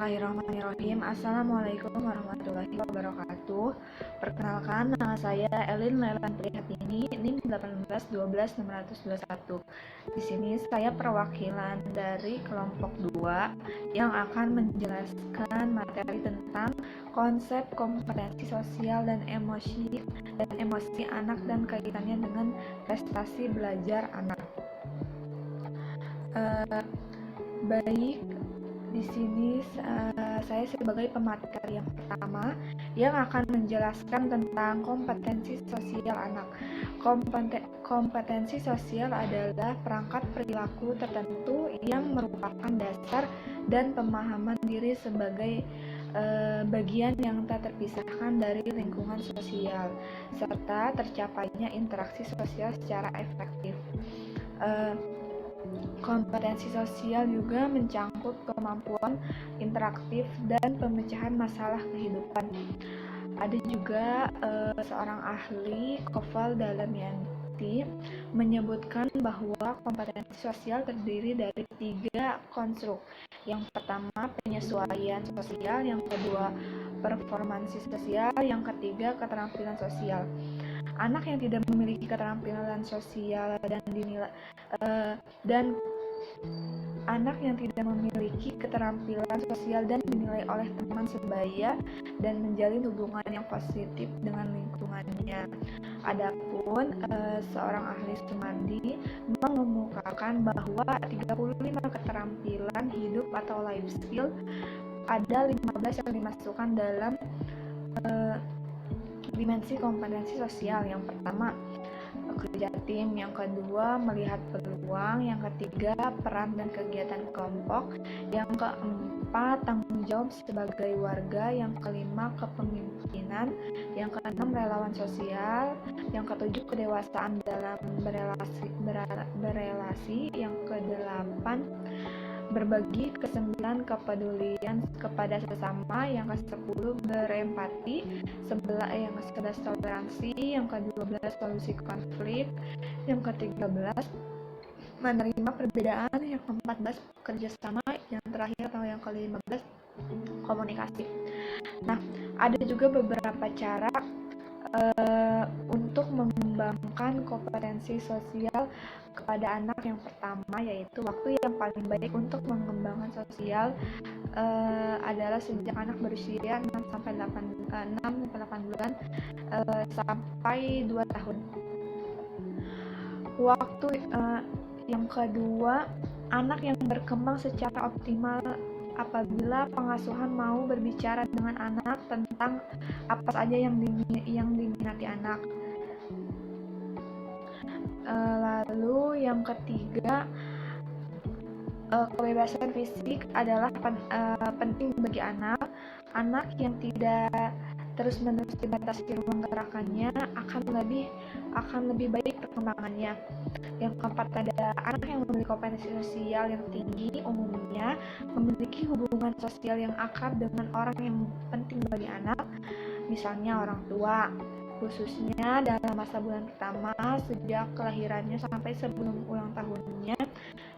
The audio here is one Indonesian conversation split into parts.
Bismillahirrahmanirrahim. Assalamualaikum warahmatullahi wabarakatuh. Perkenalkan, nama saya Elin Lelan Prihatini, NIM 1812621. Di sini saya perwakilan dari kelompok 2 yang akan menjelaskan materi tentang konsep kompetensi sosial dan emosi anak dan kaitannya dengan prestasi belajar anak. Baik, di sini saya sebagai pemateri yang pertama yang akan menjelaskan tentang kompetensi sosial anak. Kompetensi sosial adalah perangkat perilaku tertentu yang merupakan dasar dan pemahaman diri sebagai bagian yang tak terpisahkan dari lingkungan sosial, serta tercapainya interaksi sosial secara efektif. Kompetensi sosial juga mencangkup kemampuan interaktif dan pemecahan masalah kehidupan. Ada juga seorang ahli, Koval Dalamianti, menyebutkan bahwa kompetensi sosial terdiri dari 3 konstruk. Yang pertama, penyesuaian sosial, yang kedua, performansi sosial, yang ketiga, keterampilan sosial. Anak yang tidak memiliki keterampilan sosial dan dinilai oleh teman sebaya dan menjalin hubungan yang positif dengan lingkungannya. Adapun seorang ahli Sumardi mengemukakan bahwa 35 keterampilan hidup atau life skill, ada 15 yang dimasukkan dalam dimensi kompetensi sosial. Yang pertama, kerja tim, yang kedua, melihat peluang, yang ketiga, peran dan kegiatan kelompok, yang keempat, tanggung jawab sebagai warga, yang kelima, kepemimpinan, yang keenam, relawan sosial, yang ketujuh, kedewasaan dalam berelasi, yang kedelapan, berbagi, ke-9 kepedulian kepada sesama, yang ke-10 berempati, yang ke-11 toleransi, yang ke-12 solusi konflik, yang ke-13 menerima perbedaan, yang ke-14 kerjasama, yang terakhir atau yang ke-15 komunikasi. Nah, ada juga beberapa cara untuk mengembangkan kompetensi sosial kepada anak. Yang pertama, yaitu waktu yang paling baik untuk mengembangkan sosial adalah sejak anak berusia 6-8 bulan sampai 2 tahun. Waktu yang kedua, anak yang berkembang secara optimal apabila pengasuhan mau berbicara dengan anak tentang apa saja yang diminati anak. Lalu yang ketiga, kebebasan fisik adalah penting bagi anak. Anak yang tidak terus-menerus dibatasi ruang gerakannya akan lebih baik perkembangannya. Yang keempat, ada anak yang memiliki kompetensi sosial yang tinggi, umumnya memiliki hubungan sosial yang akrab dengan orang yang penting bagi anak, misalnya orang tua, khususnya dalam masa bulan pertama sejak kelahirannya sampai sebelum ulang tahunnya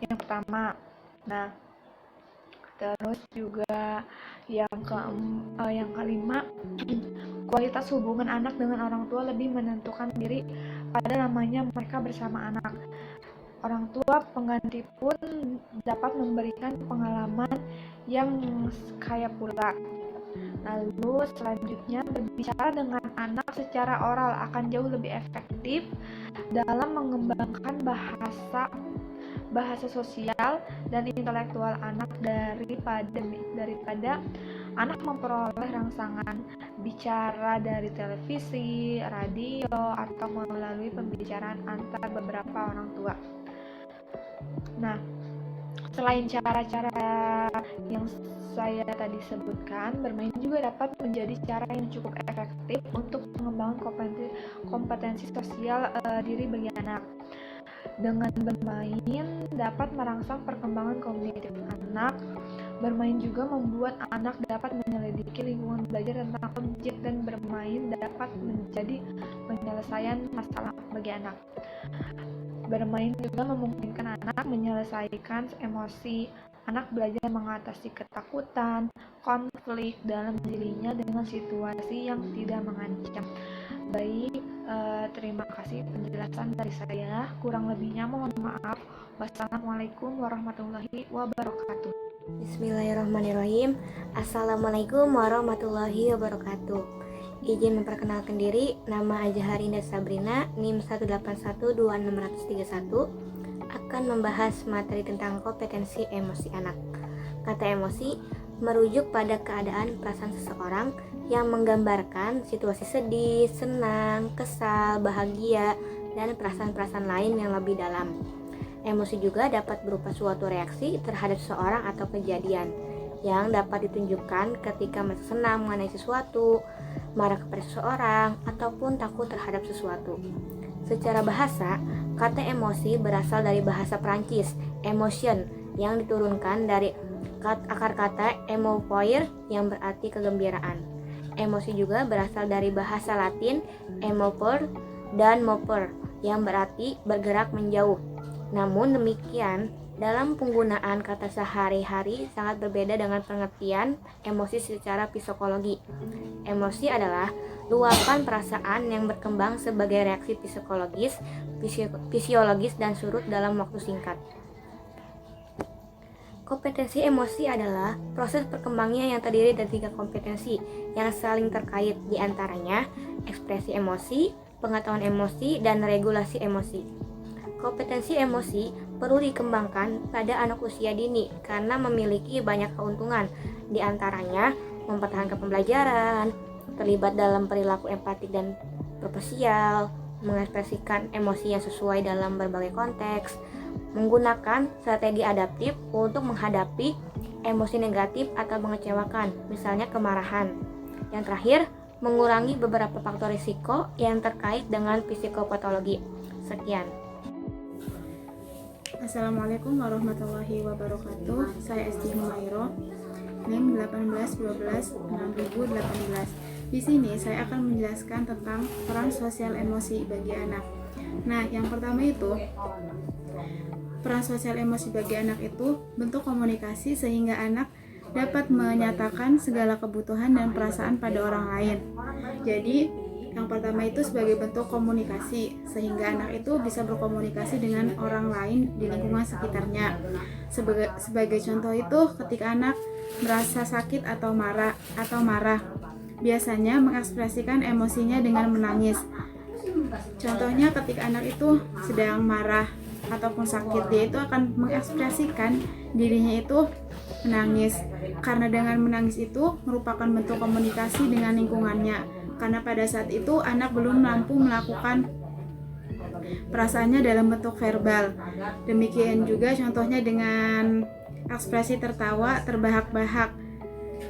yang pertama. Nah, terus juga yang kelima, kualitas hubungan anak dengan orang tua lebih menentukan diri pada lamanya mereka bersama anak. Orang tua pengganti pun dapat memberikan pengalaman yang kaya pula. Lalu selanjutnya, berbicara dengan anak secara oral akan jauh lebih efektif dalam mengembangkan bahasa sosial dan intelektual anak daripada anak memperoleh rangsangan bicara dari televisi, radio, atau melalui pembicaraan antar beberapa orang tua. Nah, selain cara-cara yang saya tadi sebutkan, bermain juga dapat menjadi cara yang cukup efektif untuk pengembangan kompetensi sosial diri bagi anak. Dengan bermain dapat merangsang perkembangan kognitif anak. Bermain juga membuat anak dapat menyelidiki lingkungan belajar tentang objek, dan bermain dapat menjadi penyelesaian masalah bagi anak. Bermain juga memungkinkan anak menyelesaikan emosi Anak belajar mengatasi ketakutan, konflik dalam dirinya dengan situasi yang tidak mengancam. Baik, terima kasih penjelasan dari saya. Kurang lebihnya mohon maaf. Wassalamualaikum warahmatullahi wabarakatuh. Bismillahirrahmanirrahim. Assalamualaikum warahmatullahi wabarakatuh. Izin memperkenalkan diri, nama Azaharinda Sabrina, NIM 1812631, akan membahas materi tentang kompetensi emosi anak. Kata emosi merujuk pada keadaan perasaan seseorang yang menggambarkan situasi sedih, senang, kesal, bahagia, dan perasaan-perasaan lain yang lebih dalam. Emosi juga dapat berupa suatu reaksi terhadap seseorang atau kejadian yang dapat ditunjukkan ketika merasa senang mengenai sesuatu, marah kepada seseorang, ataupun takut terhadap sesuatu. Secara bahasa, kata emosi berasal dari bahasa Prancis, emotion, yang diturunkan dari akar kata emopoir yang berarti kegembiraan. Emosi juga berasal dari bahasa Latin emopor dan moper yang berarti bergerak menjauh. Namun demikian, dalam penggunaan kata sehari-hari sangat berbeda dengan pengertian emosi secara psikologi. Emosi adalah luapan perasaan yang berkembang sebagai reaksi psikologis, fisiologis, dan surut dalam waktu singkat. Kompetensi emosi adalah proses perkembangannya yang terdiri dari 3 kompetensi yang saling terkait, di antaranya ekspresi emosi, pengetahuan emosi, dan regulasi emosi. Kompetensi emosi perlu dikembangkan pada anak usia dini karena memiliki banyak keuntungan, di antaranya mempertahankan pembelajaran, terlibat dalam perilaku empatik dan propesial, mengekspresikan emosi yang sesuai dalam berbagai konteks, menggunakan strategi adaptif untuk menghadapi emosi negatif atau mengecewakan, misalnya kemarahan. Yang terakhir, mengurangi beberapa faktor risiko yang terkait dengan psikopatologi. Sekian. Assalamualaikum warahmatullahi wabarakatuh. Saya Esti Humairo, NIM 1812-6018. Di sini saya akan menjelaskan tentang peran sosial emosi bagi anak. Nah, yang pertama itu, peran sosial emosi bagi anak itu bentuk komunikasi sehingga anak dapat menyatakan segala kebutuhan dan perasaan pada orang lain. Jadi, yang pertama itu sebagai bentuk komunikasi, sehingga anak itu bisa berkomunikasi dengan orang lain di lingkungan sekitarnya. Sebagai contoh itu, ketika anak merasa sakit atau marah, biasanya mengekspresikan emosinya dengan menangis. Contohnya ketika anak itu sedang marah ataupun sakit, dia itu akan mengekspresikan dirinya itu menangis. Karena dengan menangis itu merupakan bentuk komunikasi dengan lingkungannya. Karena pada saat itu anak belum mampu melakukan perasaannya dalam bentuk verbal. Demikian juga contohnya dengan ekspresi tertawa terbahak-bahak.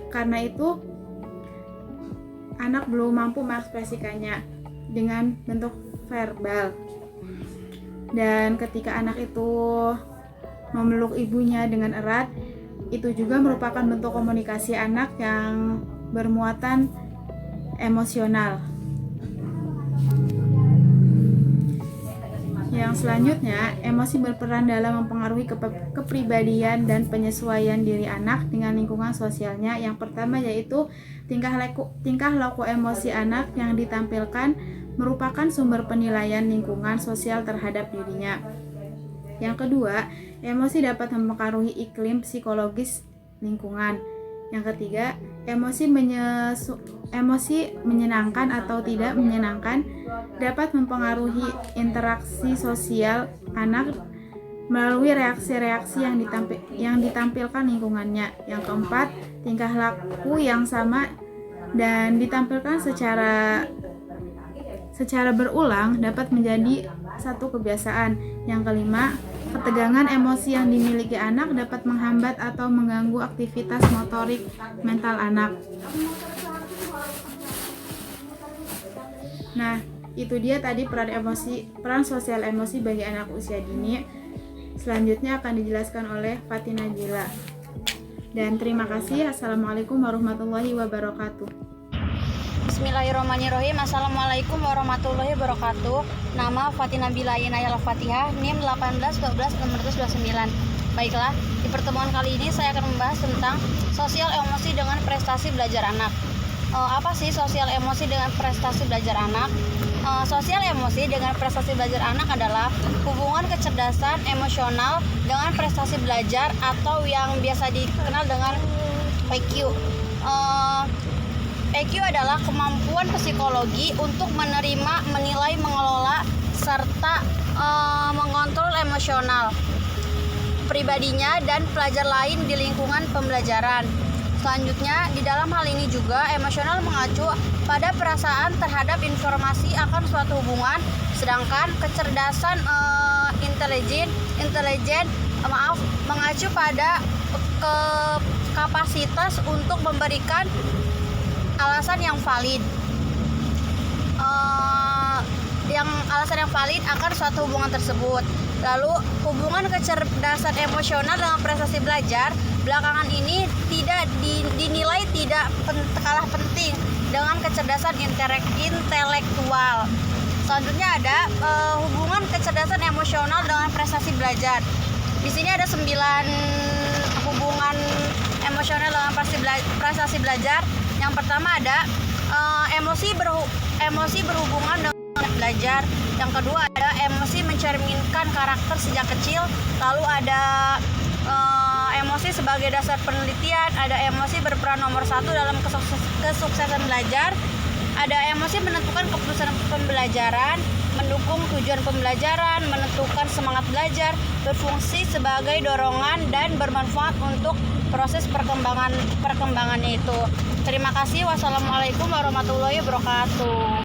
Karena itu anak belum mampu mengekspresikannya dengan bentuk verbal. Dan ketika anak itu memeluk ibunya dengan erat, itu juga merupakan bentuk komunikasi anak yang bermuatan emosional. Yang selanjutnya, emosi berperan dalam mempengaruhi kepribadian dan penyesuaian diri anak dengan lingkungan sosialnya. Yang pertama yaitu tingkah laku emosi anak yang ditampilkan merupakan sumber penilaian lingkungan sosial terhadap dirinya. Yang kedua, emosi dapat mempengaruhi iklim psikologis lingkungan. Yang ketiga, emosi menyenangkan atau tidak menyenangkan dapat mempengaruhi interaksi sosial anak melalui reaksi-reaksi yang ditampilkan lingkungannya. Yang keempat, tingkah laku yang sama dan ditampilkan secara berulang dapat menjadi satu kebiasaan. Yang kelima, ketegangan emosi yang dimiliki anak dapat menghambat atau mengganggu aktivitas motorik mental anak. Nah, itu dia tadi peran sosial emosi bagi anak usia dini. Selanjutnya akan dijelaskan oleh Fatina Jila. Dan terima kasih. Assalamualaikum warahmatullahi wabarakatuh. Bismillahirrahmanirrahim. Assalamualaikum warahmatullahi wabarakatuh. Nama Fatina Bila Inayal Fatihah, NIM 1812-629. Baiklah, di pertemuan kali ini saya akan membahas tentang sosial emosi dengan prestasi belajar anak. Apa sih sosial emosi dengan prestasi belajar anak? Sosial emosi dengan prestasi belajar anak adalah hubungan kecerdasan emosional dengan prestasi belajar atau yang biasa dikenal dengan EQ. EQ adalah kemampuan psikologi untuk menerima, menilai, mengelola, serta mengontrol emosional pribadinya dan pelajar lain di lingkungan pembelajaran. Selanjutnya, di dalam hal ini juga emosional mengacu pada perasaan terhadap informasi akan suatu hubungan, sedangkan kecerdasan intelijen mengacu pada kapasitas untuk memberikan alasan yang valid. Alasan yang valid akan suatu hubungan tersebut. Lalu hubungan kecerdasan emosional dengan prestasi belajar belakangan ini tidak dinilai tidak kalah penting dengan kecerdasan intelektual. Selanjutnya ada hubungan kecerdasan emosional dengan prestasi belajar. Di sini ada 9 hubungan emosional dengan prestasi belajar. Yang pertama ada emosi berhubungan dengan belajar. Yang kedua ada emosi mencerminkan karakter sejak kecil. Lalu ada emosi sebagai dasar penelitian. Ada emosi berperan nomor 1 dalam kesuksesan belajar. Ada emosi menentukan keputusan pembelajaran, mendukung tujuan pembelajaran, menentukan semangat belajar, berfungsi sebagai dorongan dan bermanfaat untuk proses perkembangannya itu. Terima kasih. Wassalamualaikum warahmatullahi wabarakatuh.